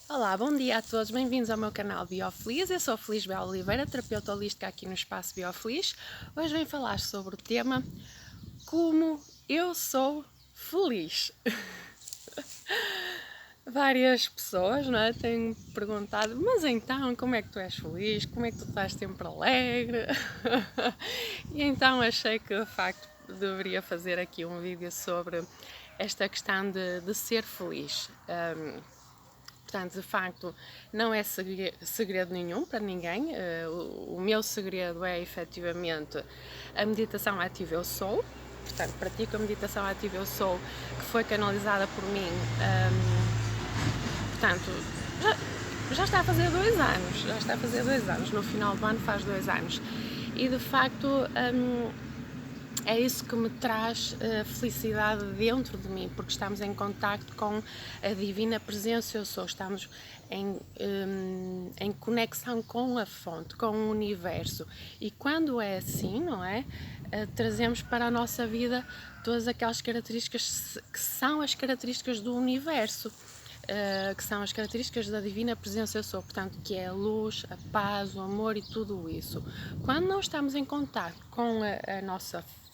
Olá, bom dia a todos, bem-vindos ao meu canal Biofeliz. Eu sou a Feliz Bela Oliveira, terapeuta holística aqui no Espaço Biofeliz. Hoje venho falar sobre o tema Como eu sou feliz. Várias pessoas, não é, têm perguntado, mas então, como é que tu és feliz? Como é que tu estás sempre alegre? E então achei que, de facto, deveria fazer aqui um vídeo sobre esta questão de ser feliz. Portanto, de facto, não é segredo nenhum para ninguém. O meu segredo é, efetivamente, a meditação ativa Eu Sou. Portanto, pratico a meditação ativa Eu Sou, que foi canalizada por mim. Portanto, já está a fazer 2 anos. Já está a fazer 2 anos. No final do ano faz 2 anos. E, de facto, é isso que me traz felicidade dentro de mim, porque estamos em contacto com a divina presença Eu Sou, estamos em conexão com a fonte, com o universo. E quando é assim, não é? Trazemos para a nossa vida todas aquelas características que são as características do universo. Que são as características da divina presença Eu Sou, portanto, que é a luz, a paz, o amor e tudo isso. Quando não estamos em contato com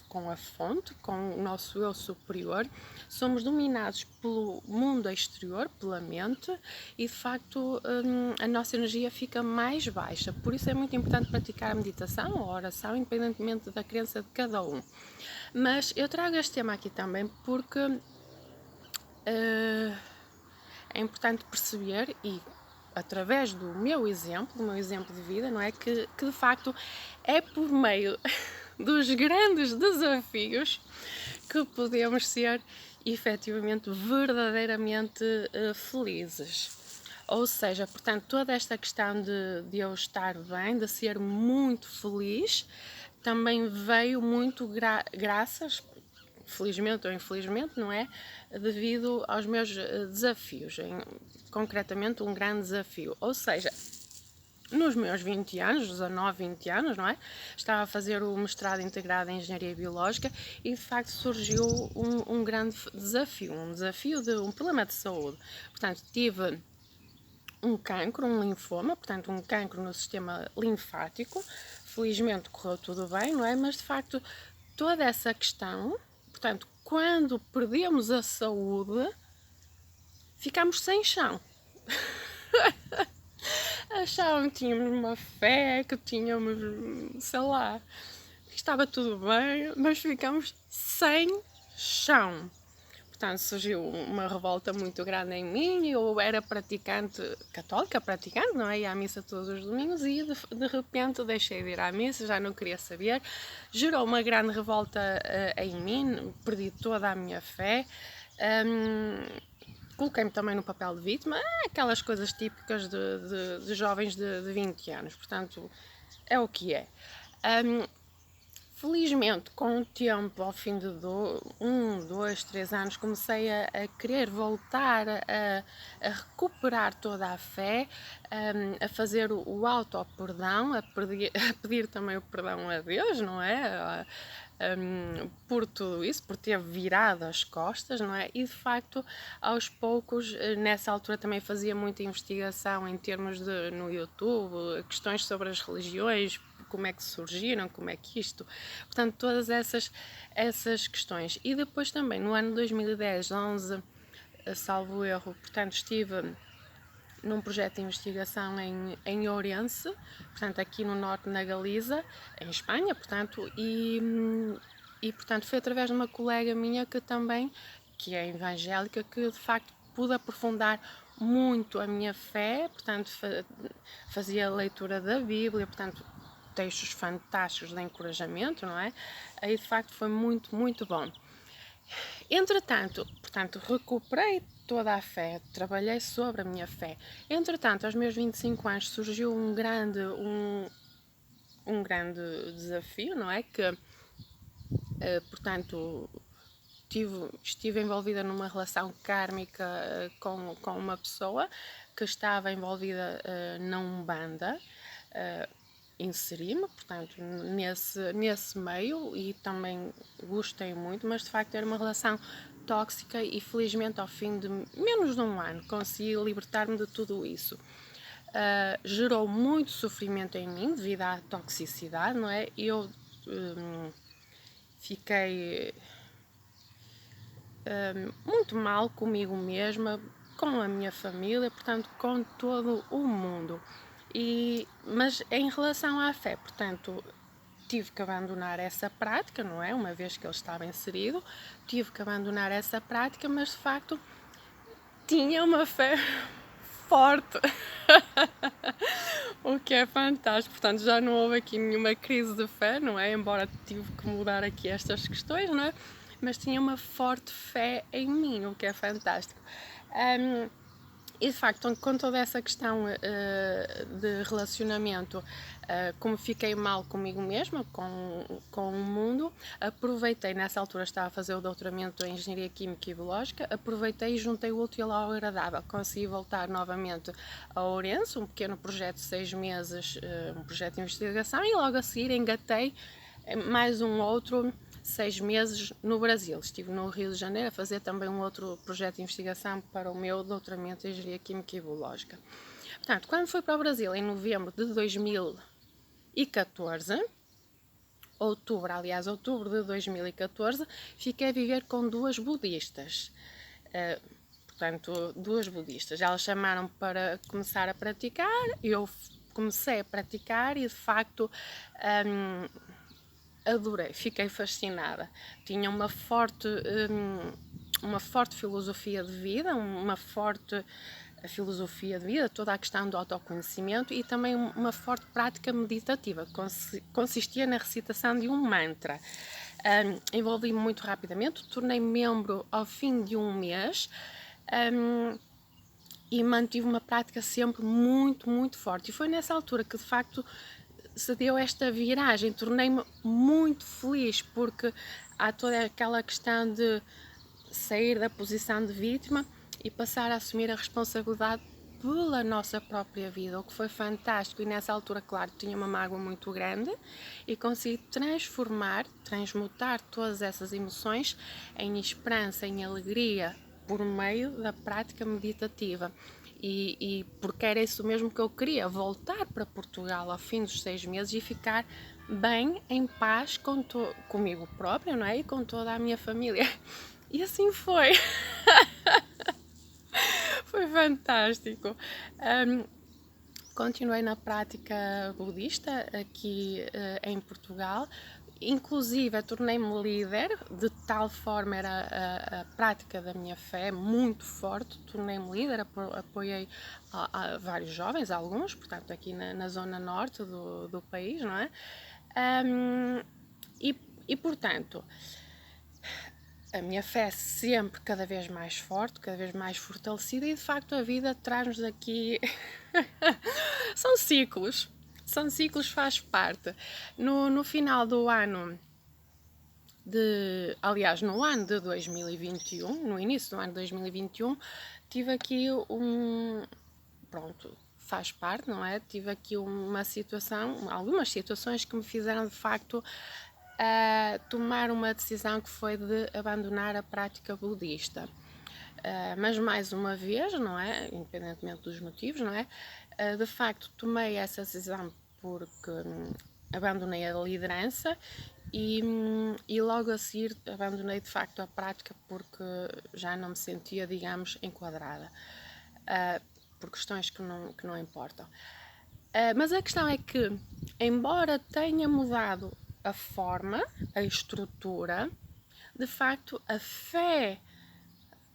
com a fonte, com o nosso eu superior, somos dominados pelo mundo exterior, pela mente, e de facto a nossa energia fica mais baixa. Por isso é muito importante praticar a meditação ou a oração, independentemente da crença de cada um. Mas eu trago este tema aqui também porque é importante perceber e através do meu exemplo de vida, não é? Que de facto é por meio dos grandes desafios que podemos ser efetivamente verdadeiramente felizes. Ou seja, portanto, toda esta questão de eu estar bem, de ser muito feliz, também veio muito graças, felizmente ou infelizmente, não é? Devido aos meus desafios, concretamente um grande desafio. Ou seja, nos meus 20 anos, 19, 20 anos, não é? Estava a fazer o mestrado integrado em Engenharia Biológica e de facto surgiu um grande desafio, de um problema de saúde. Portanto, tive um cancro, um linfoma, portanto um cancro no sistema linfático. Felizmente correu tudo bem, não é? Mas de facto toda essa questão, portanto, quando perdemos a saúde, ficamos sem chão. Achavam que tínhamos uma fé, que tínhamos, sei lá, que estava tudo bem, mas ficamos sem chão. Portanto, surgiu uma revolta muito grande em mim. Eu era praticante, católica praticante, não é? Ia à missa todos os domingos e de repente deixei de ir à missa, já não queria saber. Gerou uma grande revolta em mim, perdi toda a minha fé. Coloquei-me também no papel de vítima, aquelas coisas típicas de jovens de 20 anos, portanto, é o que é. Felizmente, com o tempo, ao fim de 2, 3 anos, comecei a querer voltar a recuperar toda a fé, a fazer o auto-perdão, a pedir também o perdão a Deus, não é? Por tudo isso, por ter virado as costas, não é? E de facto, aos poucos, nessa altura também fazia muita investigação em termos no YouTube, questões sobre as religiões, como é que surgiram, como é que isto, portanto, todas essas questões. E depois também, no ano 2010, 11, salvo erro, portanto, estive num projeto de investigação em Ourense, portanto, aqui no norte, na Galiza, em Espanha, portanto, portanto, foi através de uma colega minha que é evangélica, que de facto pude aprofundar muito a minha fé, portanto, fazia leitura da Bíblia, portanto, textos fantásticos de encorajamento, não é? Aí de facto foi muito, muito bom. Entretanto, portanto, recuperei toda a fé, trabalhei sobre a minha fé. Entretanto, aos meus 25 anos surgiu um grande desafio, não é? Que, portanto, estive envolvida numa relação kármica com uma pessoa que estava envolvida na Umbanda. Inseri-me, portanto, nesse meio e também gostei muito, mas de facto era uma relação tóxica e felizmente ao fim de menos de um ano consegui libertar-me de tudo isso. Gerou muito sofrimento em mim devido à toxicidade, não é? Eu fiquei muito mal comigo mesma, com a minha família, portanto, com todo o mundo. Mas em relação à fé, portanto, tive que abandonar essa prática, não é? Uma vez que ele estava inserido, tive que abandonar essa prática, mas de facto tinha uma fé forte, o que é fantástico. Portanto, já não houve aqui nenhuma crise de fé, não é? Embora tive que mudar aqui estas questões, não é? Mas tinha uma forte fé em mim, o que é fantástico. E de facto, com toda essa questão de relacionamento, como fiquei mal comigo mesma, com o mundo, aproveitei, nessa altura estava a fazer o doutoramento em Engenharia Química e Biológica, aproveitei e juntei o útil ao agradável. Consegui voltar novamente a Ourense, um pequeno projeto de 6 meses, um projeto de investigação, e logo a seguir engatei mais um outro 6 meses no Brasil. Estive no Rio de Janeiro a fazer também um outro projeto de investigação para o meu doutoramento em Engenharia Química e Biológica. Portanto, quando fui para o Brasil em novembro de 2014, outubro de 2014, fiquei a viver com duas budistas. Portanto, duas budistas. Elas chamaram para começar a praticar, eu comecei a praticar e de facto adorei, fiquei fascinada. Tinha uma forte filosofia de vida, uma forte filosofia de vida, toda a questão do autoconhecimento e também uma forte prática meditativa, que consistia na recitação de um mantra. Envolvi-me muito rapidamente, tornei-me membro ao fim de um mês e mantive uma prática sempre muito, muito forte. E foi nessa altura que, de facto, se deu esta viragem. Tornei-me muito feliz porque há toda aquela questão de sair da posição de vítima e passar a assumir a responsabilidade pela nossa própria vida, o que foi fantástico. E nessa altura, claro, tinha uma mágoa muito grande e consegui transmutar todas essas emoções em esperança, em alegria, por meio da prática meditativa. E porque era isso mesmo que eu queria, voltar para Portugal ao fim dos 6 meses e ficar bem, em paz comigo própria, não é? E com toda a minha família. E assim foi. Foi fantástico. Continuei na prática budista aqui em Portugal. Inclusive, tornei-me líder, de tal forma era a prática da minha fé muito forte, tornei-me líder, apoiei a vários jovens, alguns, portanto, aqui na zona norte do país, não é? Portanto, a minha fé sempre cada vez mais forte, cada vez mais fortalecida e, de facto, a vida traz-nos aqui... São ciclos, faz parte. No final do ano no ano de 2021, no início do ano de 2021, tive aqui pronto, faz parte, não é? Tive aqui algumas situações que me fizeram de facto tomar uma decisão que foi de abandonar a prática budista. Mas mais uma vez, não é? Independentemente dos motivos, não é? De facto, tomei essa decisão porque abandonei a liderança e logo a seguir abandonei de facto a prática porque já não me sentia, digamos, enquadrada por questões que não importam. Mas a questão é que, embora tenha mudado a forma, a estrutura, de facto a fé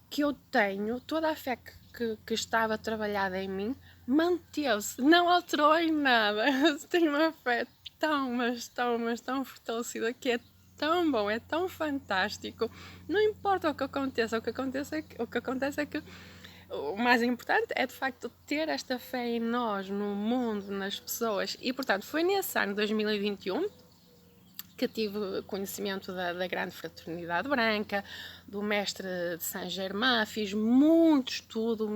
que eu tenho, toda a fé que estava trabalhada em mim, manteve-se, não alterou em nada. Tenho uma fé mas tão fortalecida, que é tão bom, é tão fantástico. Não importa o que aconteça, o que acontece é que o mais importante é de facto ter esta fé em nós, no mundo, nas pessoas. E portanto foi nesse ano 2021 que tive conhecimento da grande fraternidade branca, do mestre de Saint-Germain, fiz muito estudo,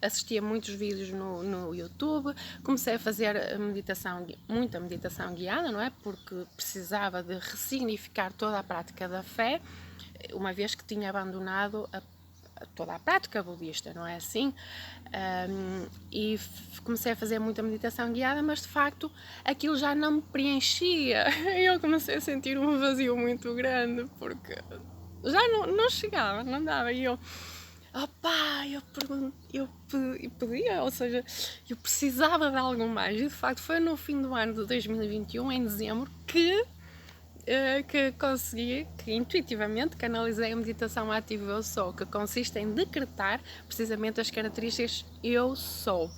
assisti a muitos vídeos no YouTube, comecei a fazer muita meditação guiada, não é? Porque precisava de ressignificar toda a prática da fé. uma vez que tinha abandonado toda a prática budista, não é assim? E comecei a fazer muita meditação guiada, mas de facto aquilo já não me preenchia. Eu comecei a sentir um vazio muito grande, porque já não chegava, não dava. E eu, opá, eu pedia, ou seja, eu precisava de algo mais. E de facto foi no fim do ano de 2021, em dezembro, que consegui, que intuitivamente canalizei a meditação ativa Eu Sou, que consiste em decretar precisamente as características Eu Sou.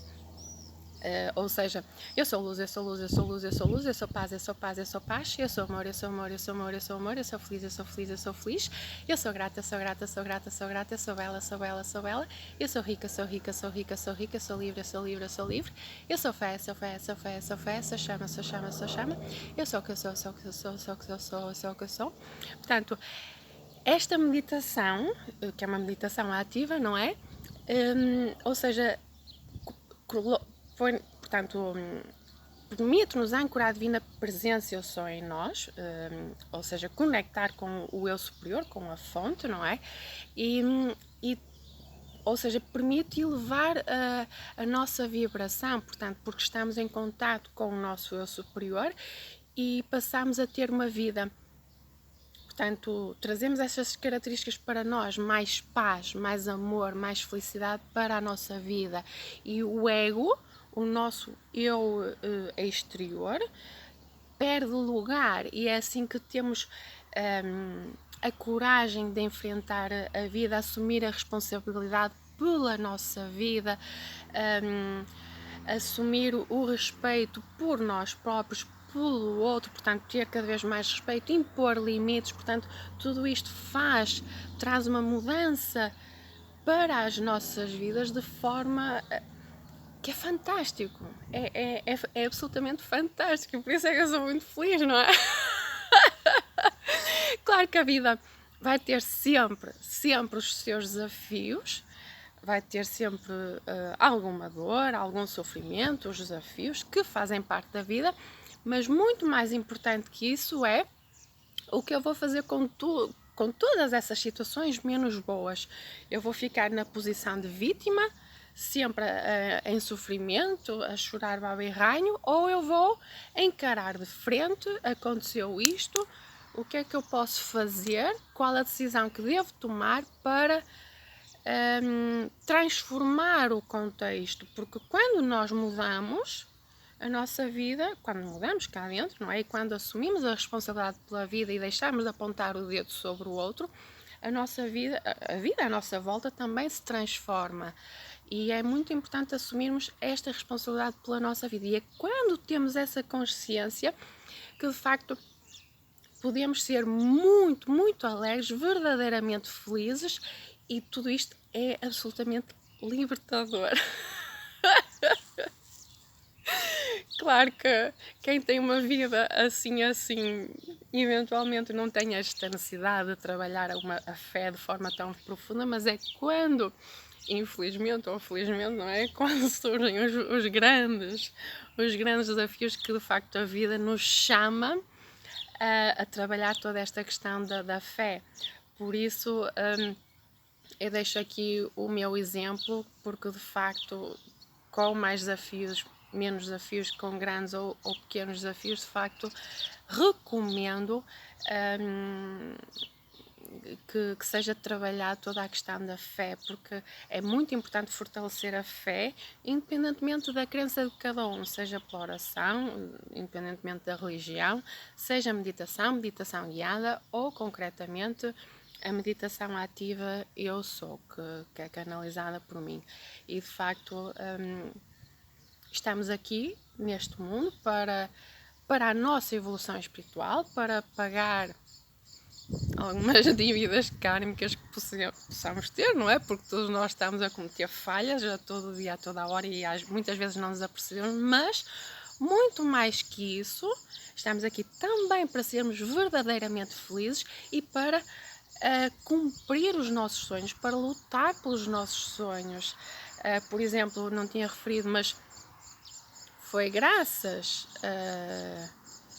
Ou seja, eu sou luz, eu sou luz, eu sou luz, eu sou luz, eu sou paz, eu sou paz, eu sou paz, eu sou amor, eu sou amor, eu sou amor, eu sou amor, eu sou feliz, eu sou feliz, eu sou feliz, eu sou grata, eu sou grata, eu sou grata, eu sou grata, eu sou bela, sou bela, sou bela, eu sou rica, sou rica, sou rica, sou rica, sou livre, eu sou livre, eu sou livre, eu sou fé, sou fé, sou fé, sou fé, sou chama, sou chama, sou chama, eu sou o que eu sou, sou o que eu sou, sou o que eu sou, sou o que eu sou. Portanto, esta meditação, que é uma meditação ativa, não é? Ou seja, portanto, permite-nos ancorar a divina presença Eu Sou em nós, ou seja, conectar com o eu superior, com a fonte, não é? Ou seja, permite elevar a nossa vibração, portanto, porque estamos em contato com o nosso eu superior e passamos a ter uma vida. Portanto, trazemos essas características para nós, mais paz, mais amor, mais felicidade para a nossa vida. E o ego, o nosso eu exterior, perde lugar, e é assim que temos a coragem de enfrentar a vida, assumir a responsabilidade pela nossa vida, assumir o respeito por nós próprios, pelo outro, portanto, ter cada vez mais respeito, impor limites, portanto, tudo isto traz uma mudança para as nossas vidas de forma que é fantástico, é absolutamente fantástico, por isso é que eu sou muito feliz, não é? Claro que a vida vai ter sempre os seus desafios, vai ter sempre alguma dor, algum sofrimento, os desafios que fazem parte da vida, mas muito mais importante que isso é o que eu vou fazer com todas essas situações menos boas. Eu vou ficar na posição de vítima, sempre em sofrimento, a chorar baba e ranho, ou eu vou encarar de frente, aconteceu isto, o que é que eu posso fazer, qual a decisão que devo tomar para transformar o contexto, porque quando nós mudamos a nossa vida, quando mudamos cá dentro, não é? E quando assumimos a responsabilidade pela vida e deixamos de apontar o dedo sobre o outro, a nossa vida, a vida à nossa volta também se transforma. E é muito importante assumirmos esta responsabilidade pela nossa vida. E é quando temos essa consciência que de facto podemos ser muito, muito alegres, verdadeiramente felizes, e tudo isto é absolutamente libertador. Claro que quem tem uma vida assim, eventualmente não tem esta necessidade de trabalhar a fé de forma tão profunda, mas é quando, infelizmente ou felizmente, não é? Quando surgem os grandes desafios que de facto a vida nos chama a trabalhar toda esta questão da fé. Por isso, eu deixo aqui o meu exemplo, porque de facto, com mais desafios, menos desafios, com grandes ou pequenos desafios, de facto, recomendo que seja trabalhada toda a questão da fé, porque é muito importante fortalecer a fé, independentemente da crença de cada um, seja pela oração, independentemente da religião, seja meditação guiada ou concretamente a meditação ativa Eu Sou, que é canalizada por mim. E de facto estamos aqui neste mundo para a nossa evolução espiritual, para pagar algumas dívidas kármicas que possamos ter, não é? Porque todos nós estamos a cometer falhas a todo dia, a toda a hora, e muitas vezes não nos apercebemos, mas muito mais que isso, estamos aqui também para sermos verdadeiramente felizes e para cumprir os nossos sonhos, para lutar pelos nossos sonhos. Por exemplo, não tinha referido, mas foi graças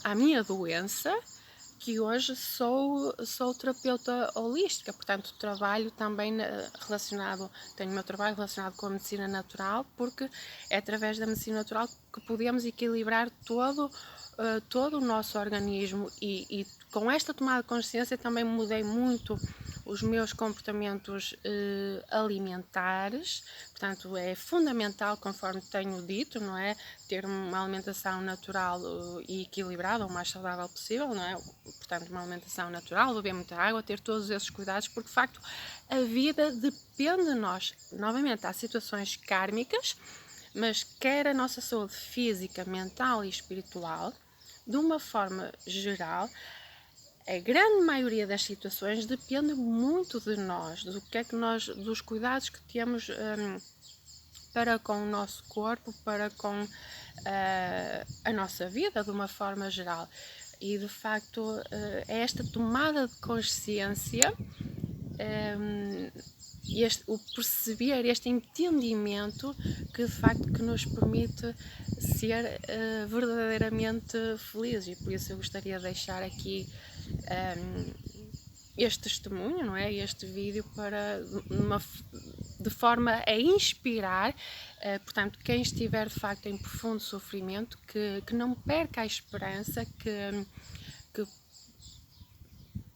à minha doença que hoje sou terapeuta holística, portanto trabalho também relacionado, tenho o meu trabalho relacionado com a medicina natural, porque é através da medicina natural que podemos equilibrar todo o nosso organismo e com esta tomada de consciência também mudei muito os meus comportamentos alimentares, portanto é fundamental, conforme tenho dito, não é? Ter uma alimentação natural e equilibrada, o mais saudável possível, não é? Portanto, uma alimentação natural, beber muita água, ter todos esses cuidados, porque de facto a vida depende de nós. Novamente, há situações kármicas, mas quer a nossa saúde física, mental e espiritual, de uma forma geral, a grande maioria das situações depende muito de nós, do que é que nós, dos cuidados que temos para com o nosso corpo, para com a nossa vida de uma forma geral. E de facto é esta tomada de consciência, o perceber, este entendimento que de facto que nos permite ser verdadeiramente felizes, e por isso eu gostaria de deixar aqui este testemunho, não é? Este vídeo de forma a inspirar, portanto, quem estiver de facto em profundo sofrimento, que não perca a esperança,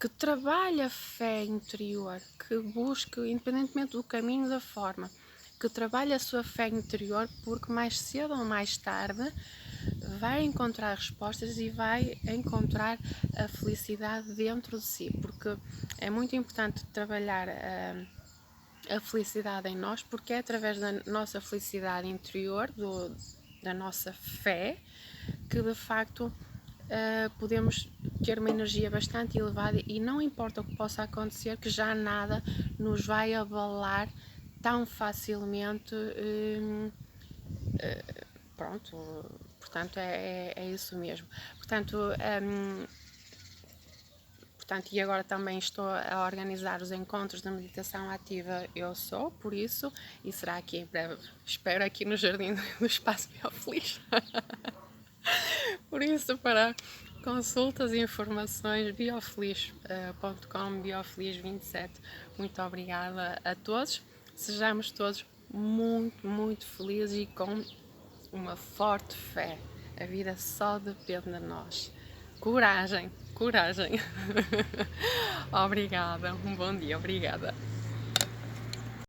que trabalhe a fé interior, que busque, independentemente do caminho, da forma, que trabalhe a sua fé interior, porque mais cedo ou mais tarde vai encontrar respostas e vai encontrar a felicidade dentro de si, porque é muito importante trabalhar a felicidade em nós, porque é através da nossa felicidade interior, da nossa fé, que de facto podemos ter uma energia bastante elevada e não importa o que possa acontecer, que já nada nos vai abalar tão facilmente. Pronto, portanto é isso mesmo. Portanto, e agora também estou a organizar os encontros de meditação ativa Eu Sou, por isso, e será aqui em breve, espero aqui no Jardim do Espaço Biofeliz. Por isso, para consultas e informações, biofeliz.com, biofeliz27. Muito obrigada a todos. Sejamos todos muito, muito felizes e com uma forte fé. A vida só depende de nós. Coragem, coragem. Obrigada, um bom dia, obrigada.